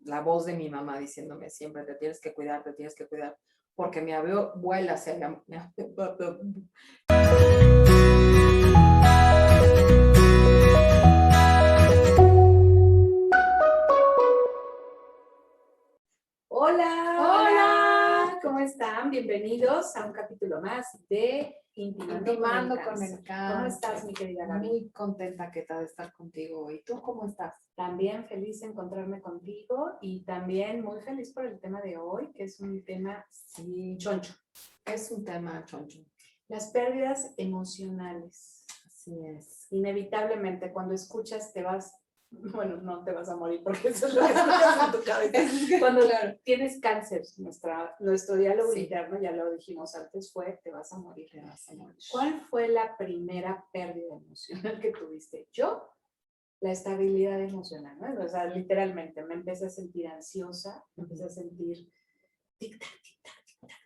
la voz de mi mamá diciéndome siempre, te tienes que cuidar, porque mi abuela se había... Hola, Hola, ¿cómo están? Bienvenidos a un capítulo más de Intimando con el Cáncer. ¿Cómo estás, mi querida Gaby? Muy contenta de estar contigo. ¿Y tú cómo estás? También feliz de encontrarme contigo y también muy feliz por el tema de hoy, que es un tema choncho. Es un tema choncho. Las pérdidas emocionales. Así es. Inevitablemente, cuando escuchas te vas... Bueno, no te vas a morir porque eso es lo que escuchas en tu cabeza. Cuando tienes cáncer, nuestro diálogo interno, ya lo dijimos antes, fue te vas a morir. ¿Cuál fue la primera pérdida emocional que tuviste? Yo, la estabilidad emocional, ¿no? O sea, literalmente me empecé a sentir ansiosa, me empecé a sentir tic-tac, tic-tac, tic-tac,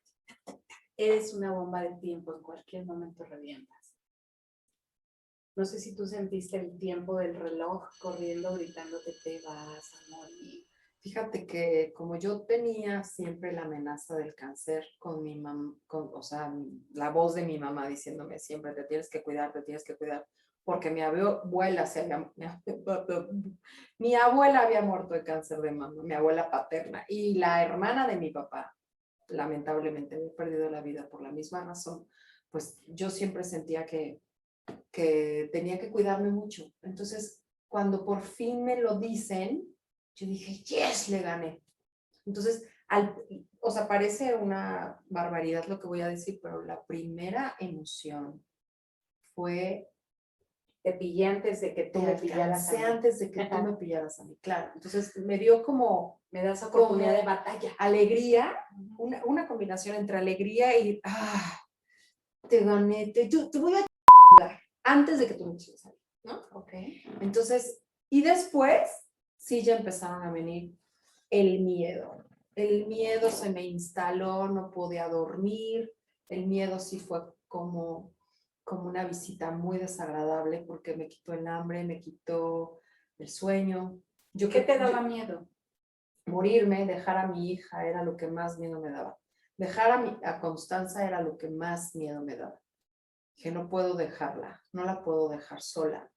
tic-tac. Eres una bomba de tiempo, en cualquier momento revientas. No sé si tú sentiste el tiempo del reloj corriendo, gritando que te vas a morir. Fíjate que como yo tenía siempre la amenaza del cáncer con mi mamá, o sea, la voz de mi mamá diciéndome siempre, te tienes que cuidar, porque mi abuela había muerto de cáncer de mama, mi abuela paterna, y la hermana de mi papá, lamentablemente, había perdido la vida por la misma razón. Pues yo siempre sentía que tenía que cuidarme mucho. Entonces, cuando por fin me lo dicen, yo dije, yes, le gané. Entonces, o sea, parece una barbaridad lo que voy a decir, pero la primera emoción fue... Te pillé antes de que tú me pillaras a mí. Antes de que tú me pillaras a mí, claro. Entonces, me dio como... Me das oportunidad de batalla. Alegría, una combinación entre alegría y... te gané, te voy a antes de que tú me quisieras salir, ¿no? Ok. Entonces, y después, sí ya empezaron a venir el miedo. El miedo se me instaló, no podía dormir. El miedo sí fue como una visita muy desagradable porque me quitó el hambre, me quitó el sueño. ¿Qué te daba miedo? Morirme, dejar a mi hija era lo que más miedo me daba. Dejar a Constanza era lo que más miedo me daba. Que no puedo dejarla, no la puedo dejar sola.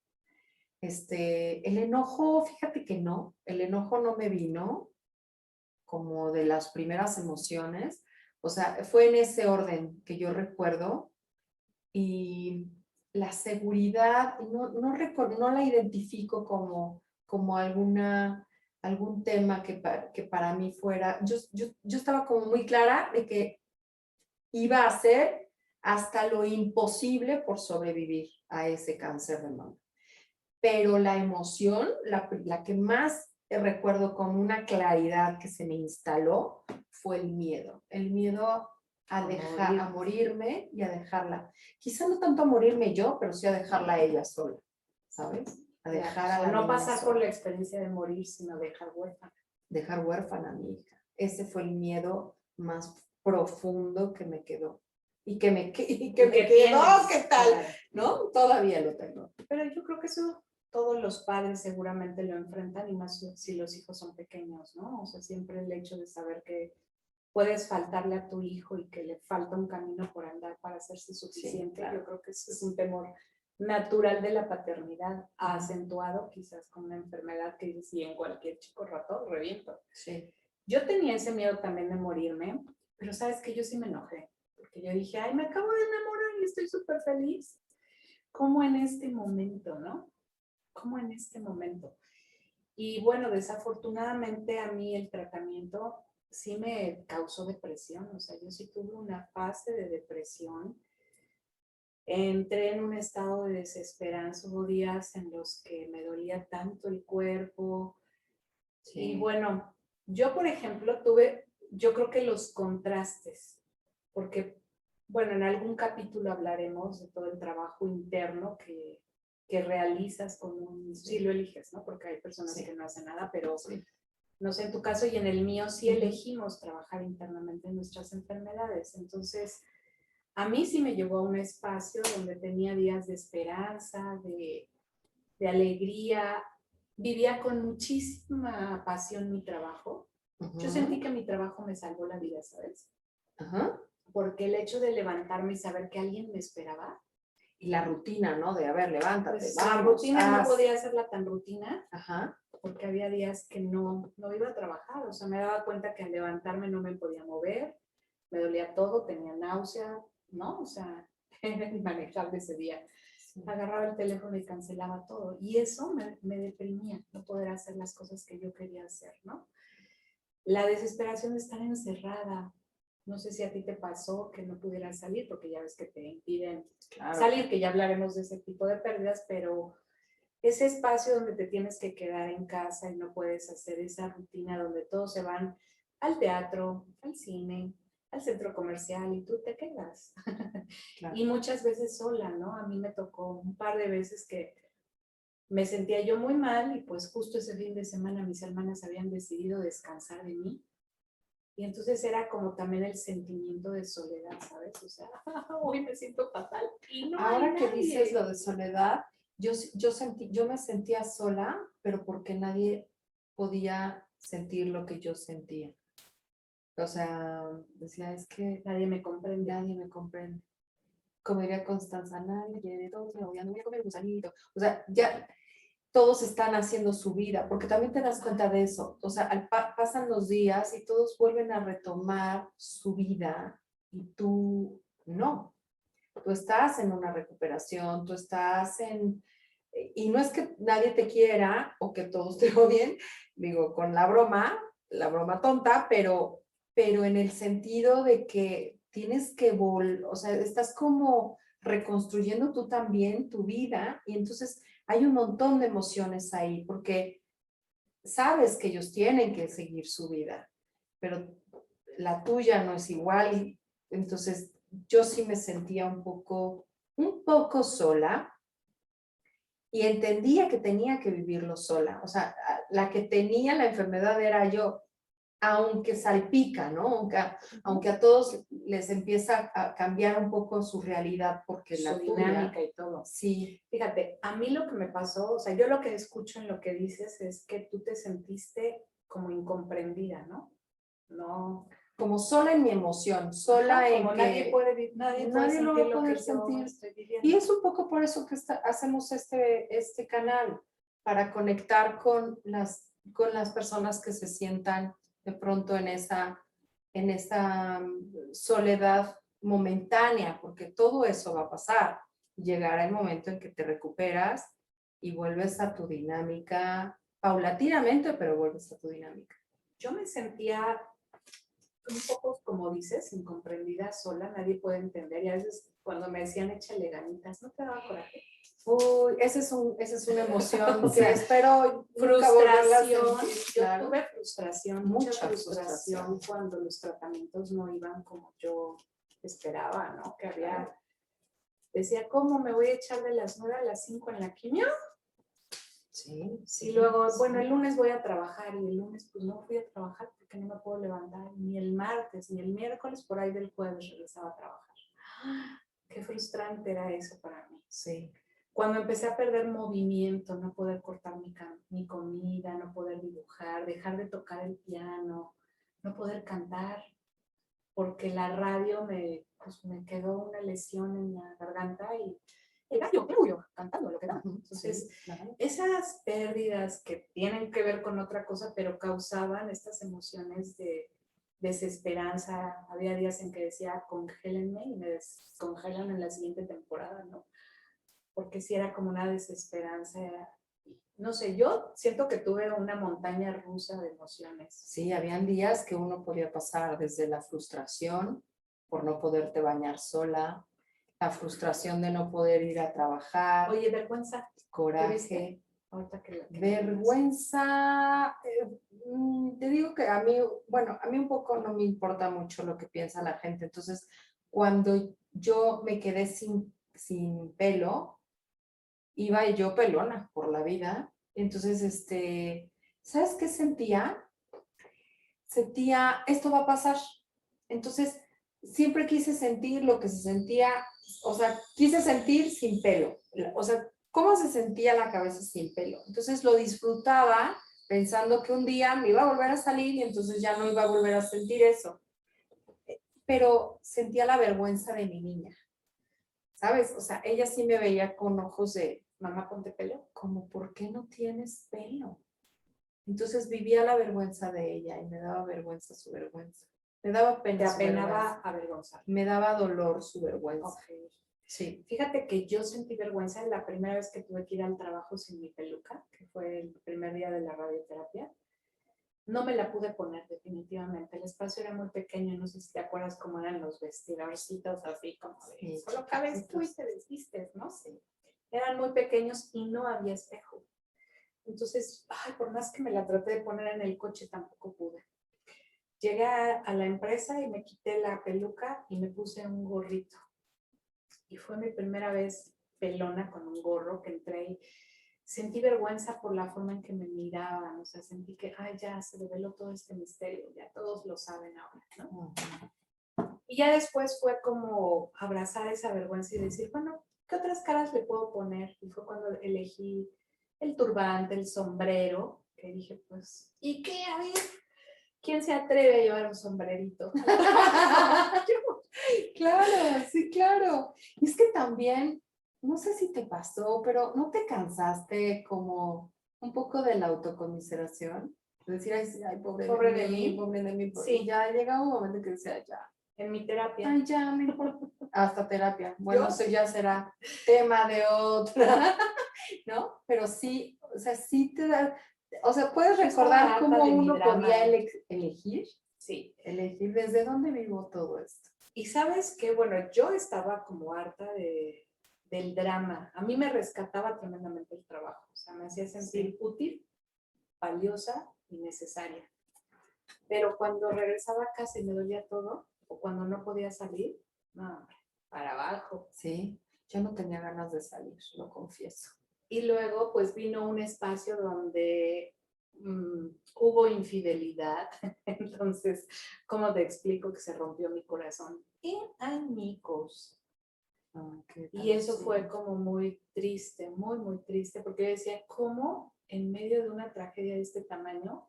El enojo, fíjate que no, el enojo no me vino como de las primeras emociones, o sea, fue en ese orden que yo recuerdo, y la seguridad, no la identifico como algún tema que para mí fuera, yo estaba como muy clara de que iba a hacer hasta lo imposible por sobrevivir a ese cáncer de mama. Pero la emoción, la que más recuerdo con una claridad que se me instaló, fue el miedo. El miedo a morirme y a dejarla. Quizá no tanto a morirme yo, pero sí a dejarla a ella sola, ¿sabes? A dejar a la no pasar sola. por la experiencia de morir, sino dejar huérfana. Dejar huérfana a mi hija. Ese fue el miedo más profundo que me quedó. Y que me quedó, ¿qué tal? Claro. ¿No? Todavía lo tengo. Pero yo creo que eso todos los padres seguramente lo enfrentan, y más si los hijos son pequeños, ¿no? O sea, siempre el hecho de saber que puedes faltarle a tu hijo y que le falta un camino por andar para hacerse suficiente. Sí, claro. Yo creo que eso es un temor natural de la paternidad, acentuado quizás con una enfermedad que dices, y en cualquier chico rato reviento. Sí. Yo tenía ese miedo también de morirme, pero sabes que yo sí me enojé, porque yo dije, ay, me acabo de enamorar y estoy súper feliz. ¿Cómo en este momento, no? ¿Cómo en este momento? Y bueno, desafortunadamente a mí el tratamiento sí me causó depresión, o sea, yo sí tuve una fase de depresión. Entré en un estado de desesperanza, hubo días en los que me dolía tanto el cuerpo. Sí. Y bueno, yo por ejemplo yo creo que los contrastes, porque bueno, en algún capítulo hablaremos de todo el trabajo interno que realizas si lo eliges, ¿no? Porque hay personas que no hacen nada, pero no sé, en tu caso y en el mío sí elegimos trabajar internamente en nuestras enfermedades. Entonces, a mí sí me llevó a un espacio donde tenía días de esperanza, de alegría, vivía con muchísima pasión mi trabajo. Yo sentí que mi trabajo me salvó la vida, ¿sabes? Ajá. Porque el hecho de levantarme y saber que alguien me esperaba. Y la rutina, ¿no? De, a ver, levántate, Pues vamos, la rutina no haz. podía hacerla tan rutina. Ajá. Porque había días que no iba a trabajar. O sea, me daba cuenta que al levantarme no me podía mover, me dolía todo, tenía náusea, ¿no? O sea, era inmanejable ese día. Sí. Agarraba el teléfono y cancelaba todo. Y eso me deprimía, no poder hacer las cosas que yo quería hacer, ¿no? La desesperación de estar encerrada. No sé si a ti te pasó que no pudieras salir, porque ya ves que te impiden salir, que ya hablaremos de ese tipo de pérdidas, pero ese espacio donde te tienes que quedar en casa y no puedes hacer esa rutina donde todos se van al teatro, al cine, al centro comercial y tú te quedas. Claro. Y muchas veces sola, ¿no? A mí me tocó un par de veces que me sentía yo muy mal y pues justo ese fin de semana mis hermanas habían decidido descansar de mí. Y entonces era como también el sentimiento de soledad, ¿sabes? O sea, hoy me siento fatal y no Ahora hay que nadie. dices lo de soledad, yo me sentía sola, pero porque nadie podía sentir lo que yo sentía. O sea, decía, es que Nadie me comprende. nadie me comprende. Como diría Constanza, nadie, todos me odian, voy a comer gusanito. O sea, ya todos están haciendo su vida, porque también te das cuenta de eso. O sea, pasan los días y todos vuelven a retomar su vida y tú no. Tú estás en una recuperación, tú estás en... Y no es que nadie te quiera o que todos te odien, digo, con la broma tonta, pero en el sentido de que tienes que o sea, estás como reconstruyendo tú también tu vida y entonces hay un montón de emociones ahí porque sabes que ellos tienen que seguir su vida, pero la tuya no es igual y entonces yo sí me sentía un poco sola y entendía que tenía que vivirlo sola. O sea, la que tenía la enfermedad era yo, aunque salpica, ¿no? Aunque a todos les empieza a cambiar un poco su realidad porque Su la dinámica tuya, y todo. sí. Fíjate, a mí lo que me pasó, o sea, yo lo que escucho en lo que dices es que tú te sentiste como incomprendida, ¿no? No. Como sola en mi emoción, sola Ajá, en como que nadie puede nadie lo sentir va a lo que poder yo sentir. estoy viviendo. Y es un poco por eso que hacemos este canal, para conectar con las personas que se sientan de pronto en esa soledad momentánea, porque todo eso va a pasar. Llegará el momento en que te recuperas y vuelves a tu dinámica, paulatinamente, pero vuelves a tu dinámica. Yo me sentía un poco, como dices, incomprendida, sola, nadie puede entender. Y a veces cuando me decían échale ganitas, ¿no te daba coraje? Uy, esa es una emoción O sea, que espero nunca volverla a frustración. sentir, Yo claro. tuve frustración, Mucha mucha frustración frustración. cuando los tratamientos no iban como yo esperaba, ¿no? Que había, decía, ¿cómo me voy a echar de las 9 a las 5 en la quimio? Sí, Y luego, sí. bueno, el lunes voy a trabajar y el lunes pues no fui a trabajar porque no me puedo levantar ni el martes ni el miércoles, por ahí del jueves regresaba a trabajar. Qué frustrante era eso para mí. Sí. Cuando empecé a perder movimiento, no poder cortar mi comida, no poder dibujar, dejar de tocar el piano, no poder cantar, porque la radio pues me quedó una lesión en la garganta y el gallo, claro, cantando lo que da. Entonces, Sí, claro. esas pérdidas que tienen que ver con otra cosa, pero causaban estas emociones de desesperanza. Había días en que decía, congélenme y me descongelan en la siguiente temporada, ¿no? Porque sí era como una desesperanza. No sé, yo siento que tuve una montaña rusa de emociones. Sí, habían días que uno podía pasar desde la frustración por no poderte bañar sola, la frustración de no poder ir a trabajar. Oye, vergüenza. Coraje. Ahorita que Vergüenza, te digo que a mí un poco no me importa mucho lo que piensa la gente. Entonces, cuando yo me quedé sin pelo, iba yo pelona por la vida. Entonces, ¿sabes qué sentía? Sentía, esto va a pasar. Entonces, siempre quise sentir lo que se sentía, o sea, quise sentir sin pelo. O sea, cómo se sentía la cabeza sin pelo. Entonces lo disfrutaba pensando que un día me iba a volver a salir y entonces ya no iba a volver a sentir eso. Pero sentía la vergüenza de mi niña, ¿sabes? O sea, ella sí me veía con ojos de, mamá, ponte pelo. Como, ¿por qué no tienes pelo? Entonces vivía la vergüenza de ella y me daba vergüenza su vergüenza. Me daba pena Te su apenaba vergüenza. avergonzar. Me daba dolor su vergüenza. Okay. Sí. Fíjate que yo sentí vergüenza la primera vez que tuve que ir al trabajo sin mi peluca, que fue el primer día de la radioterapia. No me la pude poner definitivamente. El espacio era muy pequeño, no sé si te acuerdas cómo eran los vestidorcitos así como de, Sí, solo cabes tú y te desvistes, ¿no? Sí. Eran muy pequeños y no había espejo. Entonces, ay, por más que me la traté de poner en el coche, tampoco pude. Llegué a la empresa y me quité la peluca y me puse un gorrito. Y fue mi primera vez pelona con un gorro que entré y sentí vergüenza por la forma en que me miraban. O sea, sentí que, ay, ya se reveló todo este misterio, ya todos lo saben ahora, ¿no? Y ya después fue como abrazar esa vergüenza y decir, bueno, ¿qué otras caras le puedo poner? Y fue cuando elegí el turbante, el sombrero, que dije, pues, ¿y qué? A ver, ¿quién se atreve a llevar un sombrerito? Claro, sí, claro. Y es que también, no sé si te pasó, pero ¿no te cansaste como un poco de la autoconmiseración? De decir, ay, sí, ay, pobre de mí, pobre de mí. Sí. Y ya llegaba un momento que decía, ya. En mi terapia. Ay, ya, me importa. Hasta terapia. Bueno, ¿Yo? eso ya será tema de otra, ¿no? Pero sí, o sea, sí te da, o sea, ¿puedes recordar cómo uno podía elegir? Sí. Elegir desde dónde vivo todo esto. Y sabes que, bueno, yo estaba como harta del drama. A mí me rescataba tremendamente el trabajo. O sea, me hacía sentir útil, valiosa y necesaria. Pero cuando regresaba a casa y me dolía todo, o cuando no podía salir, no, para abajo. Sí, yo no tenía ganas de salir, lo confieso. Y luego, pues vino un espacio donde hubo infidelidad. Entonces, ¿cómo te explico que se rompió mi corazón? En añicos. Y eso fue como muy triste, muy, muy triste, porque yo decía, ¿cómo en medio de una tragedia de este tamaño,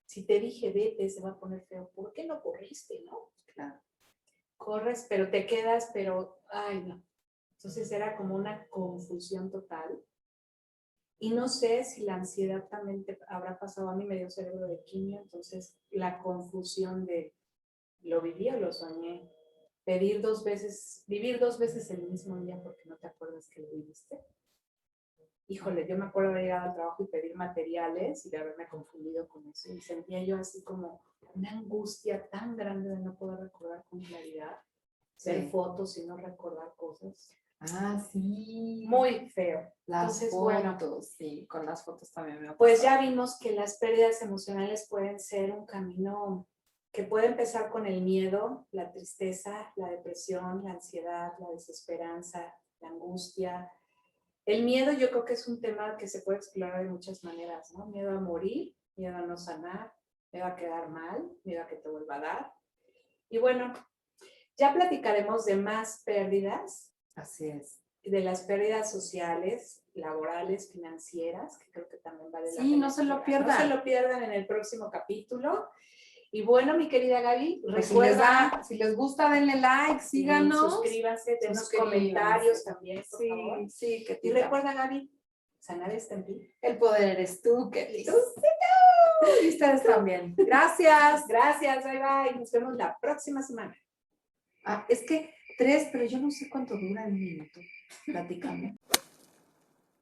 si te dije vete, se va a poner feo? ¿Por qué no corriste, no? Claro. Corres, pero te quedas, pero, ay, no. Entonces era como una confusión total. Y no sé si la ansiedad también te habrá pasado. A mí me dio cerebro de quimio, entonces la confusión de lo viví o lo soñé. Vivir dos veces el mismo día porque no te acuerdas que lo viviste. Híjole, yo me acuerdo de llegar al trabajo y pedir materiales y de haberme confundido con eso. Y sentía yo así como una angustia tan grande de no poder recordar con claridad, ver fotos y no recordar cosas. Ah, sí. Muy feo. Las Entonces, fotos, bueno, sí, con las fotos también me ha pasado. pues ya vimos que las pérdidas emocionales pueden ser un camino que puede empezar con el miedo, la tristeza, la depresión, la ansiedad, la desesperanza, la angustia. El miedo yo creo que es un tema que se puede explorar de muchas maneras, ¿no? Miedo a morir, miedo a no sanar, miedo a quedar mal, miedo a que te vuelva a dar. Y bueno, ya platicaremos de más pérdidas. Así es. De las pérdidas sociales, laborales, financieras, que creo que también vale la pena. Sí, no se lo pierdan. No se lo pierdan en el próximo capítulo. Y bueno, mi querida Gaby, pues recuerda, si les gusta, denle like, síganos. Suscríbanse, denos comentarios también, por favor. Sí, que y recuerda, Gaby, sanar está en ti. El poder eres tú, que tú. Y ustedes también. Gracias. Gracias, bye bye. Nos vemos la próxima semana. Ah, es que 3, pero yo no sé cuánto dura el minuto. Platícame.